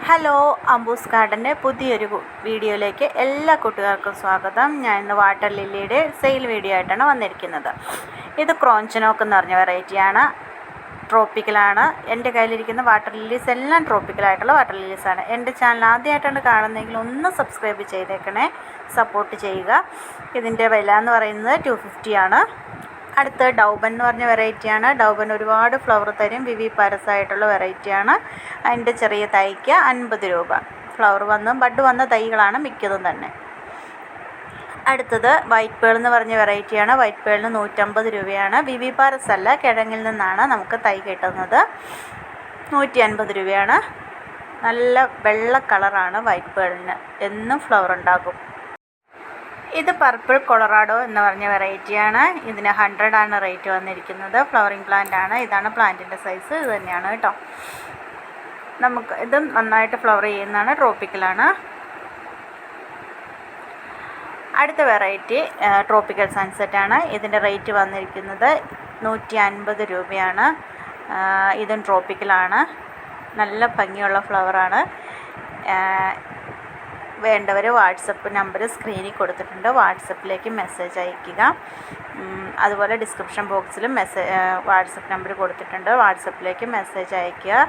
Hello, അംബൂസ് ഗാർഡൻ്റെ പുതിയൊരു വീഡിയോയിലേക്ക് എല്ലാ കൂട്ടുകാർക്കും സ്വാഗതം. ഞാൻ ഇന്ന് വാട്ടർ ലില്ലിയുടെ സെയിൽ വീഡിയോ ആയിട്ടാണ് വന്നിരിക്കുന്നത്. ഇത് ക്രോഞ്ചനോക്ക് എന്ന് പറഞ്ഞ വെറൈറ്റിയാണ്, ട്രോപ്പിക്കലാണ്. എൻ്റെ കയ്യിലിരിക്കുന്ന വാട്ടർ ലില്ലീസ് എല്ലാം ട്രോപ്പിക്കലായിട്ടുള്ള വാട്ടർ ലില്ലീസാണ്. എൻ്റെ ചാനൽ ആദ്യമായിട്ടാണ് കാണുന്നതെങ്കിൽ ഒന്ന് സബ്സ്ക്രൈബ് ചെയ്തേക്കണേ, സപ്പോർട്ട് ചെയ്യുക. ഇതിൻ്റെ വില എന്ന് പറയുന്നത് 250 ആണ്. അടുത്ത് ഡൗബൻ എന്ന് പറഞ്ഞ വെറൈറ്റിയാണ്. ഡൗബൻ ഒരുപാട് ഫ്ലവർ തരും, വിവി പാരസായിട്ടുള്ള വെറൈറ്റിയാണ്. അതിൻ്റെ ചെറിയ തൈക്ക് 50 രൂപ. ഫ്ലവർ ബഡ് വന്ന തൈകളാണ് മിക്കതും തന്നെ. അടുത്തത് വൈറ്റ് പേൾ എന്ന് പറഞ്ഞ വെറൈറ്റിയാണ്. വൈറ്റ് പേളിന് 150 രൂപയാണ്. വിവി പാരസ് അല്ല, കിഴങ്ങിൽ നിന്നാണ് നമുക്ക് തൈ കിട്ടുന്നത്. 150 രൂപയാണ്. നല്ല വെള്ള കളറാണ് വൈറ്റ് പേളിന്, എന്നും ഫ്ലവർ ഉണ്ടാകും. ഇത് പർപ്പിൾ കൊളറാഡോ എന്ന് പറഞ്ഞ വെറൈറ്റിയാണ്. ഇതിന് 100 ആണ് റേറ്റ് വന്നിരിക്കുന്നത്. ഫ്ലവറിങ് പ്ലാന്റ് ആണ്. ഇതാണ് പ്ലാന്റിൻ്റെ സൈസ്, ഇത് തന്നെയാണ് കേട്ടോ. ഇത് നന്നായിട്ട് ഫ്ലവർ ചെയ്യുന്നതാണ്, ട്രോപ്പിക്കലാണ്. അടുത്ത വെറൈറ്റി ട്രോപ്പിക്കൽ സൺസെറ്റ് ആണ്. ഇതിൻ്റെ റേറ്റ് വന്നിരിക്കുന്നത് 150 രൂപയാണ്. ഇതും ട്രോപ്പിക്കലാണ്. നല്ല ഭംഗിയുള്ള ഫ്ലവറാണ്. വേണ്ടവർ വാട്സപ്പ് നമ്പർ സ്ക്രീനിൽ കൊടുത്തിട്ടുണ്ട്, വാട്സപ്പിലേക്ക് മെസ്സേജ് അയയ്ക്കുക. അതുപോലെ ഡിസ്ക്രിപ്ഷൻ ബോക്സിലും വാട്സപ്പ് നമ്പർ കൊടുത്തിട്ടുണ്ട്, വാട്സപ്പിലേക്ക് മെസ്സേജ് അയയ്ക്കുക.